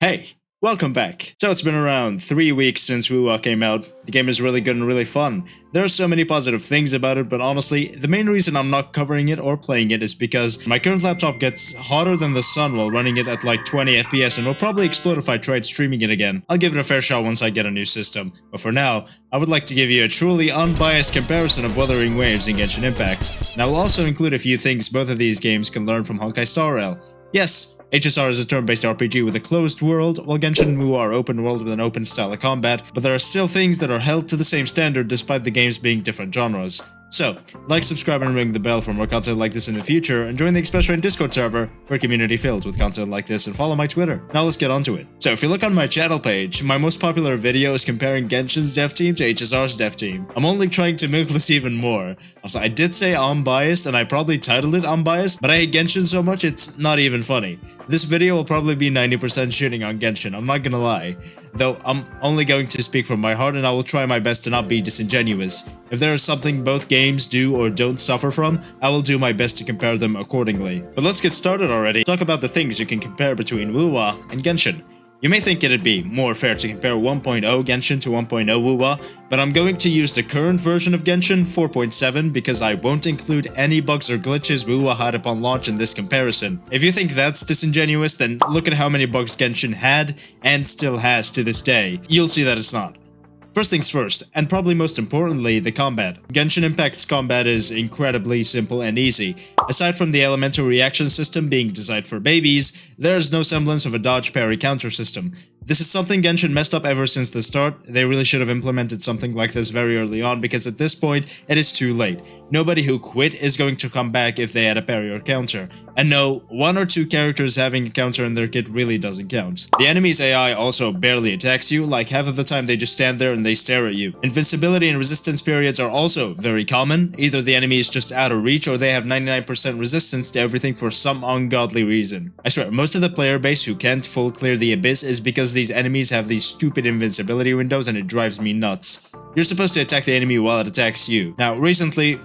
Hey, welcome back. So it's been around 3 weeks since WuWa came out. The game is really good and really fun. There are so many positive things about it, but honestly, the main reason I'm not covering it or playing it is because my current laptop gets hotter than the sun while running it at like 20 FPS and will probably explode if I tried streaming it again. I'll give it a fair shot once I get a new system, but for now, I would like to give you a truly unbiased comparison of Wuthering Waves and Genshin Impact, and I will also include a few things both of these games can learn from Honkai Star Rail. Yes, HSR is a turn-based RPG with a closed world, while Genshin and WuWa are open world with an open style of combat, but there are still things that are held to the same standard despite the games being different genres. So, like, subscribe and ring the bell for more content like this in the future, and join the Express Train Discord server for a community filled with content like this, and follow my Twitter. Now let's get onto it. So if you look on my channel page, my most popular video is comparing Genshin's dev team to HSR's dev team. I'm only trying to milk this even more. Also, I did say unbiased, and I probably titled it unbiased, but I hate Genshin so much it's not even funny. This video will probably be 90% shitting on Genshin, I'm not gonna lie. Though, I'm only going to speak from my heart and I will try my best to not be disingenuous. If there is something both games do or don't suffer from, I will do my best to compare them accordingly. But let's get started already. Talk about the things you can compare between WuWa and Genshin. You may think it'd be more fair to compare 1.0 Genshin to 1.0 WuWa, but I'm going to use the current version of Genshin, 4.7, because I won't include any bugs or glitches WuWa had upon launch in this comparison. If you think that's disingenuous, then look at how many bugs Genshin had and still has to this day. You'll see that it's not. First things first, and probably most importantly, the combat. Genshin Impact's combat is incredibly simple and easy. Aside from the elemental reaction system being designed for babies, there is no semblance of a dodge parry counter system. This is something Genshin messed up ever since the start. They really should have implemented something like this very early on, because at this point, it is too late. Nobody who quit is going to come back if they had a parry or counter. And no, 1 or 2 characters having a counter in their kit really doesn't count. The enemy's AI also barely attacks you, like half of the time they just stand there and they stare at you. Invincibility and resistance periods are also very common. Either the enemy is just out of reach or they have 99% resistance to everything for some ungodly reason. I swear, most of the player base who can't full clear the abyss is because these enemies have these stupid invincibility windows and it drives me nuts. You're supposed to attack the enemy while it attacks you. Now, recently,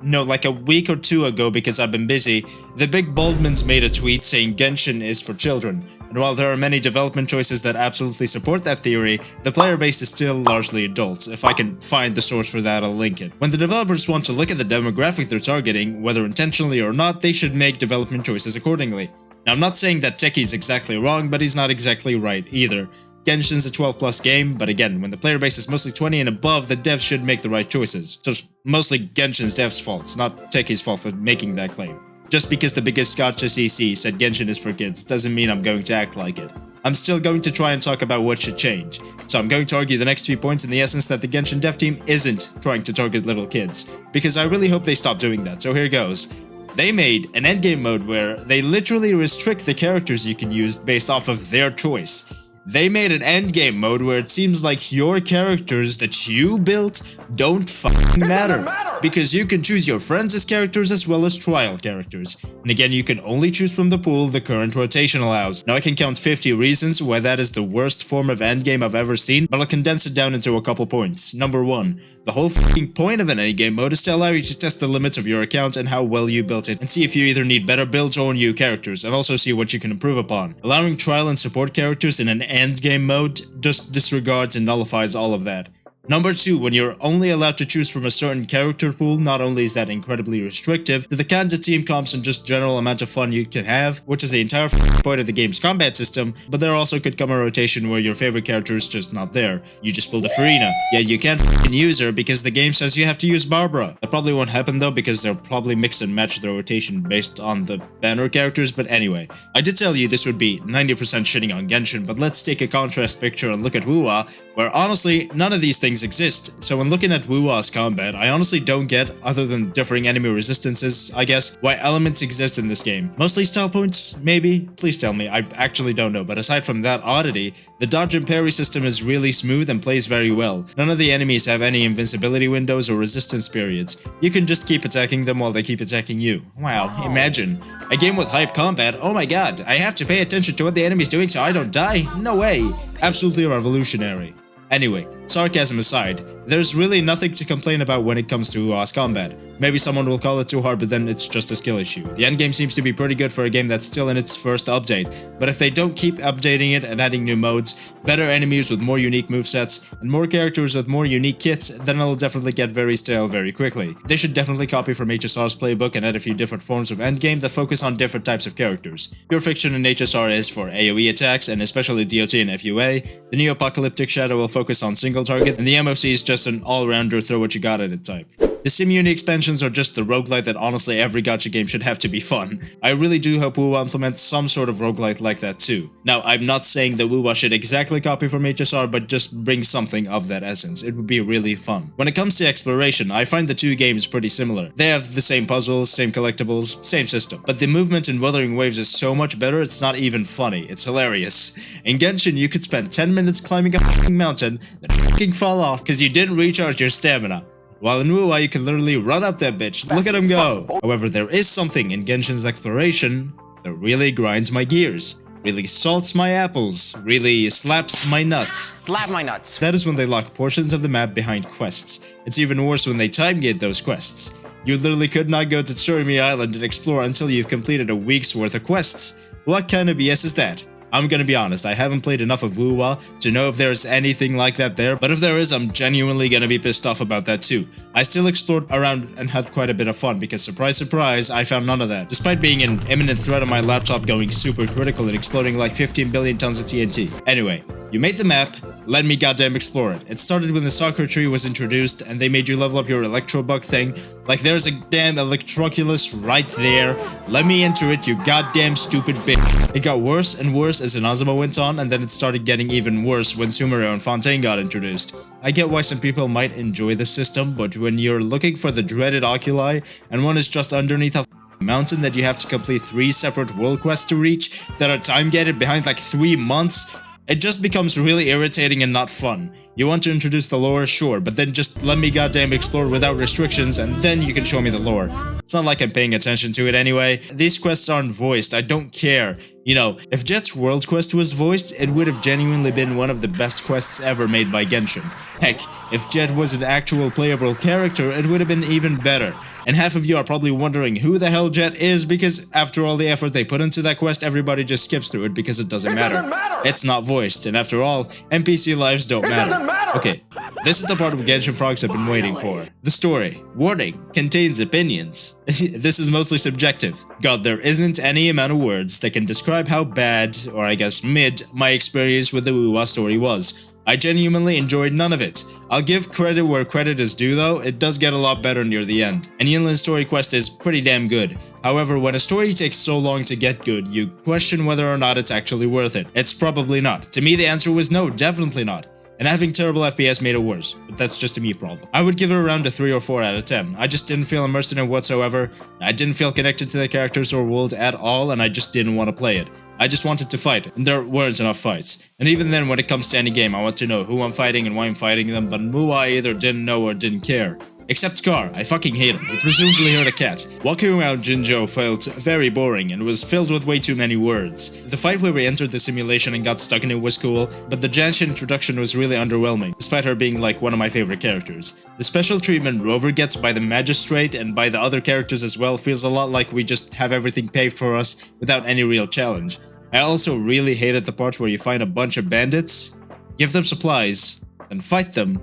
no, like a week or 2 ago, because I've been busy, the Big Baldmans made a tweet saying Genshin is for children. And while there are many development choices that absolutely support that theory, the player base is still largely adults. If I can find the source for that, I'll link it. When the developers want to look at the demographic they're targeting, whether intentionally or not, they should make development choices accordingly. Now, I'm not saying that Techie's exactly wrong, but he's not exactly right either. Genshin's a 12+ game, but again, when the player base is mostly 20 and above, the devs should make the right choices. So it's mostly Genshin's devs' fault, it's not Techie's fault for making that claim. Just because the biggest gotcha CC said Genshin is for kids doesn't mean I'm going to act like it. I'm still going to try and talk about what should change. So I'm going to argue the next few points in the essence that the Genshin dev team isn't trying to target little kids, because I really hope they stop doing that, so here goes. They made an endgame mode where they literally restrict the characters you can use based off of their choice. They made an endgame mode where it seems like your characters that you built don't fucking matter. Because you can choose your friends as characters as well as trial characters. And again, you can only choose from the pool the current rotation allows. Now I can count 50 reasons why that is the worst form of endgame I've ever seen, but I'll condense it down into a couple points. Number 1. The whole fucking point of an endgame mode is to allow you to test the limits of your account and how well you built it, and see if you either need better builds or new characters, and also see what you can improve upon. Allowing trial and support characters in an endgame mode just disregards and nullifies all of that. Number 2, when you're only allowed to choose from a certain character pool, not only is that incredibly restrictive to the kinds of team comps and just general amount of fun you can have, which is the entire point of the game's combat system, but there also could come a rotation where your favorite character is just not there. You just build a Farina. Yeah, you can't use her because the game says you have to use Barbara. That probably won't happen though, because they'll probably mix and match the rotation based on the banner characters, but anyway. I did tell you this would be 90% shitting on Genshin, but let's take a contrast picture and look at WuWa, where honestly, none of these things exist. So when looking at WuWa's combat, I honestly don't get, other than differing enemy resistances, I guess, why elements exist in this game. Mostly style points, maybe? Please tell me, I actually don't know, but aside from that oddity, the dodge and parry system is really smooth and plays very well. None of the enemies have any invincibility windows or resistance periods. You can just keep attacking them while they keep attacking you. Wow, imagine. A game with hype combat, oh my god, I have to pay attention to what the enemy's doing so I don't die? No way! Absolutely revolutionary. Anyway, Sarcasm aside, there's really nothing to complain about when it comes to WuWa's combat. Maybe someone will call it too hard, but then it's just a skill issue. The endgame seems to be pretty good for a game that's still in its first update, but if they don't keep updating it and adding new modes, better enemies with more unique movesets, and more characters with more unique kits, then it'll definitely get very stale very quickly. They should definitely copy from HSR's playbook and add a few different forms of endgame that focus on different types of characters. Pure Fiction in HSR is for AoE attacks, and especially DOT and FUA. The New Apocalyptic Shadow will focus on single target, and the MOC is just an all-rounder throw what you got at it type. The Sim-Uni expansions are just the roguelite that honestly every gacha game should have to be fun. I really do hope WuWa implements some sort of roguelite like that too. Now, I'm not saying that WuWa should exactly copy from HSR, but just bring something of that essence. It would be really fun. When it comes to exploration, I find the two games pretty similar. They have the same puzzles, same collectibles, same system. But the movement in Wuthering Waves is so much better, it's not even funny. It's hilarious. In Genshin, you could spend 10 minutes climbing a f***ing mountain, then f***ing fall off because you didn't recharge your stamina. While in WuWa, you can literally run up that bitch, look at him go! However, there is something in Genshin's exploration that really grinds my gears, really salts my apples, really slaps my nuts. Slap my nuts. That is when they lock portions of the map behind quests. It's even worse when they time gate those quests. You literally could not go to Tsurumi Island and explore until you've completed a week's worth of quests. What kind of BS is that? I'm gonna be honest, I haven't played enough of WuWa to know if there's anything like that there, but if there is, I'm genuinely gonna be pissed off about that too. I still explored around and had quite a bit of fun because surprise surprise, I found none of that, despite being in imminent threat of my laptop going super critical and exploding like 15 billion tons of TNT. Anyway, you made the map, let me goddamn explore it. It started when the soccer tree was introduced and they made you level up your electro bug thing. Like there's a damn electroculus right there. Let me enter it, you goddamn stupid bitch. It got worse and worse as Inazuma went on, and then it started getting even worse when Sumeru and Fontaine got introduced. I get why some people might enjoy the system, but when you're looking for the dreaded oculi, and one is just underneath a mountain that you have to complete 3 separate world quests to reach, that are time-gated behind like 3 months, it just becomes really irritating and not fun. You want to introduce the lore, sure, but then just let me goddamn explore without restrictions and then you can show me the lore. It's not like I'm paying attention to it anyway. These quests aren't voiced, I don't care. You know, if Jet's world quest was voiced, it would have genuinely been one of the best quests ever made by Genshin. Heck, if Jet was an actual playable character, it would have been even better. And half of you are probably wondering who the hell Jet is because after all the effort they put into that quest, everybody just skips through it because it doesn't matter. It's not voiced, and after all, NPC lives don't matter. Okay, this is the part of Genshin Frogs I've been waiting for. The story. Warning. Contains opinions. This is mostly subjective. God, there isn't any amount of words that can describe how bad, or I guess mid, my experience with the WuWa story was. I genuinely enjoyed none of it. I'll give credit where credit is due though, it does get a lot better near the end. And Yinlin's story quest is pretty damn good. However, when a story takes so long to get good, you question whether or not it's actually worth it. It's probably not. To me the answer was no, definitely not. And having terrible FPS made it worse, but that's just a me problem. I would give it around a 3 or 4 out of 10. I just didn't feel immersed in it whatsoever, I didn't feel connected to the characters or world at all, and I just didn't want to play it. I just wanted to fight, and there weren't enough fights. And even then, when it comes to any game, I want to know who I'm fighting and why I'm fighting them, but WuWa I either didn't know or didn't care. Except Scar, I fucking hate him, he presumably heard a cat. Walking around Jinzhou felt very boring and was filled with way too many words. The fight where we entered the simulation and got stuck in it was cool, but the Genshin introduction was really underwhelming, despite her being like one of my favorite characters. The special treatment Rover gets by the Magistrate and by the other characters as well feels a lot like we just have everything paid for us without any real challenge. I also really hated the part where you find a bunch of bandits, give them supplies, then fight them,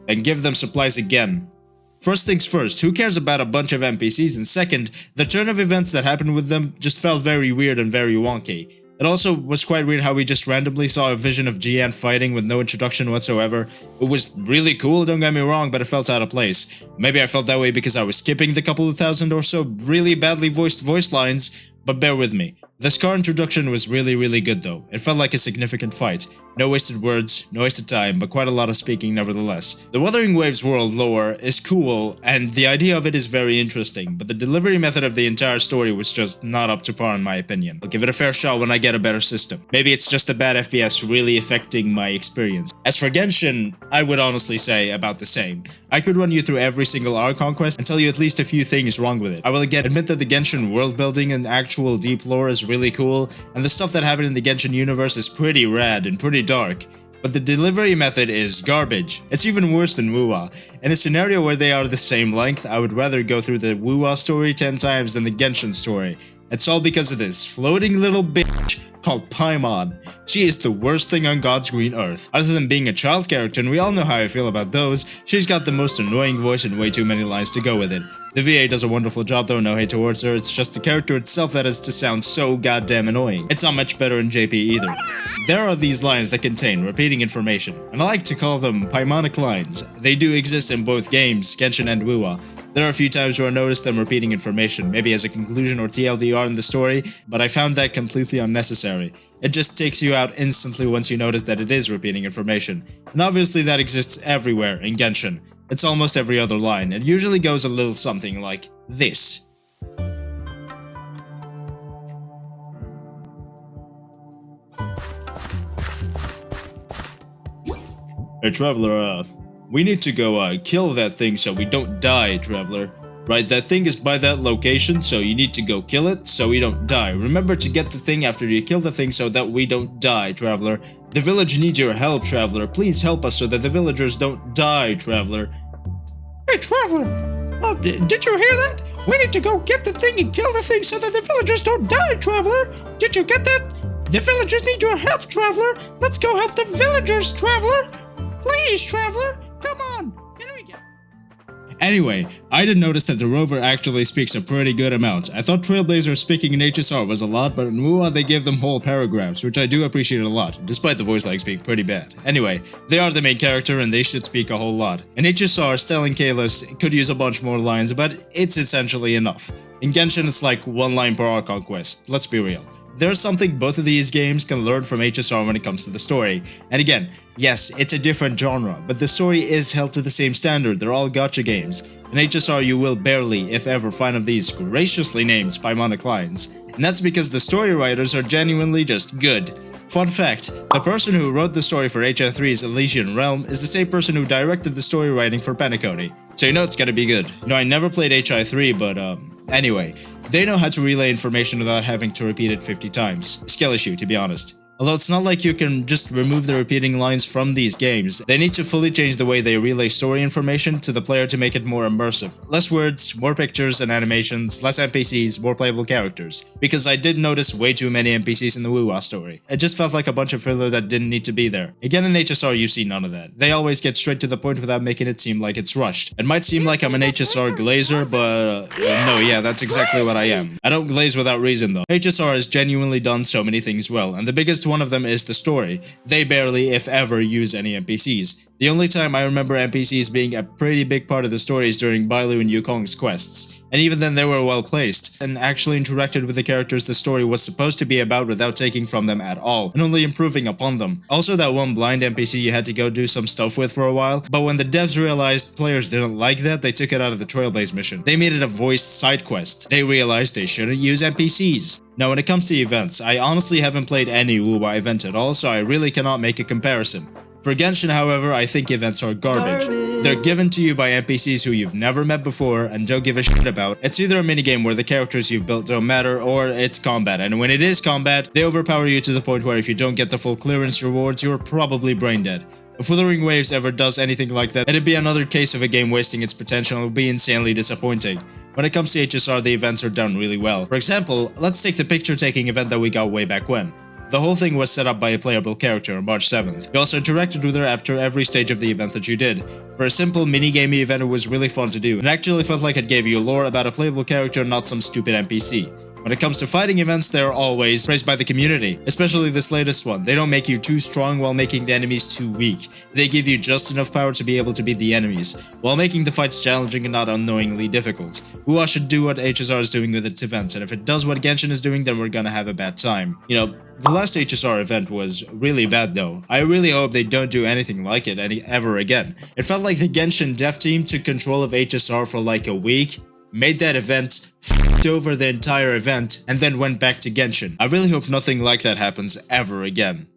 and give them supplies again. First things first, who cares about a bunch of NPCs, and second, the turn of events that happened with them just felt very weird and very wonky. It also was quite weird how we just randomly saw a vision of Jian fighting with no introduction whatsoever. It was really cool, don't get me wrong, but it felt out of place. Maybe I felt that way because I was skipping the couple of thousand or so really badly voiced voice lines, but bear with me. The Scar introduction was really good though. It felt like a significant fight. No wasted words, no wasted time, but quite a lot of speaking nevertheless. The Wuthering Waves world lore is cool, and the idea of it is very interesting, but the delivery method of the entire story was just not up to par in my opinion. I'll give it a fair shot when I get a better system. Maybe it's just a bad FPS really affecting my experience. As for Genshin, I would honestly say about the same. I could run you through every single Archon quest and tell you at least a few things wrong with it. I will again admit that the Genshin world building and actual deep lore is really cool, and the stuff that happened in the Genshin universe is pretty rad and pretty dark. but the delivery method is garbage. It's even worse than WuWa. In a scenario where they are the same length, I would rather go through the WuWa story 10 times than the Genshin story. It's all because of this floating little bitch called Paimon. She is the worst thing on God's green earth. Other than being a child character, and we all know how I feel about those, she's got the most annoying voice and way too many lines to go with it. The VA does a wonderful job though, no hate towards her, it's just the character itself that has to sound so goddamn annoying. It's not much better in JP either. There are these lines that contain repeating information, and I like to call them Paimonic lines. They do exist in both games, Genshin and WuWa. There are a few times where I noticed them repeating information, maybe as a conclusion or TLDR in the story, but I found that completely unnecessary. It just takes you out instantly once you notice that it is repeating information. And obviously that exists everywhere in Genshin. It's almost every other line. It usually goes a little something like this. Hey Traveler, we need to go kill that thing so we don't die, Traveler. Right, that thing is by that location, so you need to go kill it so we don't die. Remember to get the thing after you kill the thing so that we don't die, Traveler. The village needs your help, Traveler. Please help us so that the villagers don't die, Traveler. Hey, Traveler! Oh, did you hear that? We need to go get the thing and kill the thing so that the villagers don't die, Traveler. Did you get that? The villagers need your help, Traveler. Let's go help the villagers, Traveler. Please, Traveler, come on. Can we get... Anyway, I did notice that the rover actually speaks a pretty good amount. I thought Trailblazer speaking in HSR was a lot, but in WuWa they gave them whole paragraphs, which I do appreciate a lot, despite the voice lines being pretty bad. Anyway, they are the main character and they should speak a whole lot. In HSR, Stellan Kalos could use a bunch more lines, but it's essentially enough. In Genshin it's like one line per Archon quest, let's be real. There's something both of these games can learn from HSR when it comes to the story. And again, yes, it's a different genre, but the story is held to the same standard, they're all gacha games. In HSR you will barely, if ever, find of these graciously named Paimonic lines. And that's because the story writers are genuinely just good. Fun fact, the person who wrote the story for HI3's Elysian Realm is the same person who directed the story writing for Penacony. So you know it's gonna be good. No, I never played HI3, but anyway. They know how to relay information without having to repeat it 50 times. Skill issue, to be honest. Although it's not like you can just remove the repeating lines from these games, they need to fully change the way they relay story information to the player to make it more immersive. Less words, more pictures and animations, less NPCs, more playable characters. Because I did notice way too many NPCs in the WuWa story. It just felt like a bunch of filler that didn't need to be there. Again in HSR you see none of that. They always get straight to the point without making it seem like it's rushed. It might seem like I'm an HSR glazer, but no, yeah, that's exactly what I am. I don't glaze without reason though. HSR has genuinely done so many things well, and the biggest one of them is the story. They barely, if ever, use any NPCs. The only time I remember NPCs being a pretty big part of the story is during Bailu and Yukong's quests. And even then they were well placed, and actually interacted with the characters the story was supposed to be about without taking from them at all, and only improving upon them. Also that one blind NPC you had to go do some stuff with for a while, but when the devs realized players didn't like that, they took it out of the Trailblaze mission. They made it a voiced side quest. They realized they shouldn't use NPCs. Now when it comes to events, I honestly haven't played any WuWa event at all, so I really cannot make a comparison. For Genshin, however, I think events are garbage. They're given to you by NPCs who you've never met before and don't give a shit about. It's either a minigame where the characters you've built don't matter, or it's combat, and when it is combat, they overpower you to the point where if you don't get the full clearance rewards, you're probably brain dead. If Wuthering Waves ever does anything like that, it'd be another case of a game wasting its potential and would be insanely disappointing. When it comes to HSR, the events are done really well. For example, let's take the picture-taking event that we got way back when. The whole thing was set up by a playable character on March 7th. You also interacted with her after every stage of the event that you did. For a simple minigamey event, it was really fun to do. It actually felt like it gave you lore about a playable character, not some stupid NPC. When it comes to fighting events, they are always praised by the community, especially this latest one. They don't make you too strong while making the enemies too weak. They give you just enough power to be able to beat the enemies, while making the fights challenging and not unknowingly difficult. WuWa should do what HSR is doing with its events, and if it does what Genshin is doing, then we're gonna have a bad time. You know, the last HSR event was really bad though. I really hope they don't do anything like it ever again. It felt like the Genshin dev team took control of HSR for like a week, made that event, f***ed over the entire event, and then went back to Genshin. I really hope nothing like that happens ever again.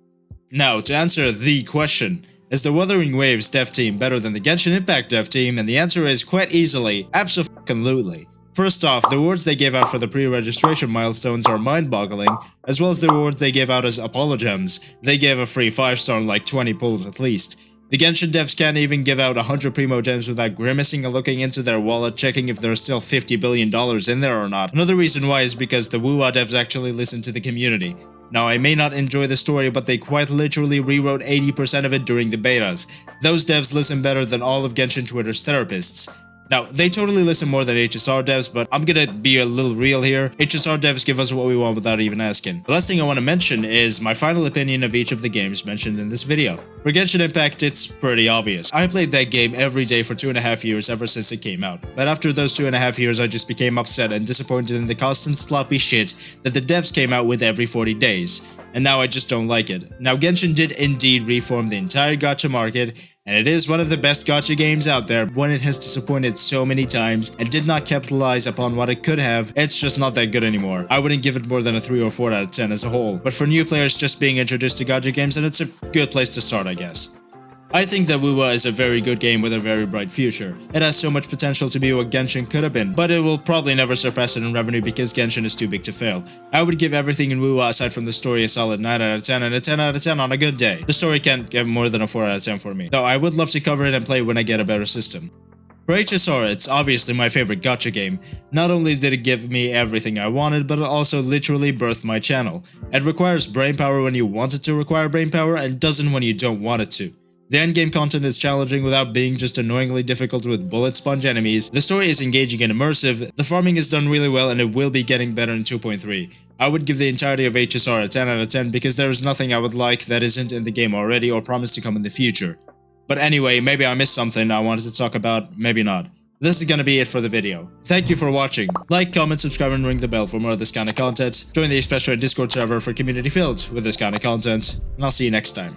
Now, to answer the question, is the Wuthering Waves dev team better than the Genshin Impact dev team? And the answer is quite easily, abso-fucking-lutely. First off, the rewards they gave out for the pre-registration milestones are mind-boggling, as well as the rewards they gave out as Apollo Gems. They gave a free 5-star on like 20 pulls at least. The Genshin devs can't even give out 100 Primo Gems without grimacing and looking into their wallet checking if there's still $50 billion in there or not. Another reason why is because the WuWa devs actually listen to the community. Now, I may not enjoy the story, but they quite literally rewrote 80% of it during the betas. Those devs listen better than all of Genshin Twitter's therapists. Now, they totally listen more than HSR devs, but I'm gonna be a little real here. HSR devs give us what we want without even asking. The last thing I want to mention is my final opinion of each of the games mentioned in this video. For Genshin Impact, it's pretty obvious. I played that game every day for 2.5 years ever since it came out. But after those 2.5 years, I just became upset and disappointed in the constant sloppy shit that the devs came out with every 40 days. And now I just don't like it. Now, Genshin did indeed reform the entire gacha market, and it is one of the best gacha games out there. When it has disappointed so many times and did not capitalize upon what it could have, it's just not that good anymore. I wouldn't give it more than a 3 or 4 out of 10 as a whole. But for new players just being introduced to gacha games, then it's a good place to start, I guess. I think that WuWa is a very good game with a very bright future. It has so much potential to be what Genshin could have been, but it will probably never surpass it in revenue because Genshin is too big to fail. I would give everything in WuWa aside from the story a solid 9 out of 10 and a 10 out of 10 on a good day. The story can't get more than a 4 out of 10 for me, though I would love to cover it and play when I get a better system. For HSR, it's obviously my favorite gacha game. Not only did it give me everything I wanted, but it also literally birthed my channel. It requires brainpower when you want it to require brainpower and doesn't when you don't want it to. The endgame content is challenging without being just annoyingly difficult with bullet sponge enemies. The story is engaging and immersive, the farming is done really well, and it will be getting better in 2.3. I would give the entirety of HSR a 10 out of 10 because there is nothing I would like that isn't in the game already or promised to come in the future. But anyway, maybe I missed something I wanted to talk about, maybe not. This is gonna be it for the video. Thank you for watching. Like, comment, subscribe, and ring the bell for more of this kind of content. Join the Especially Discord server for community filled with this kind of content, and I'll see you next time.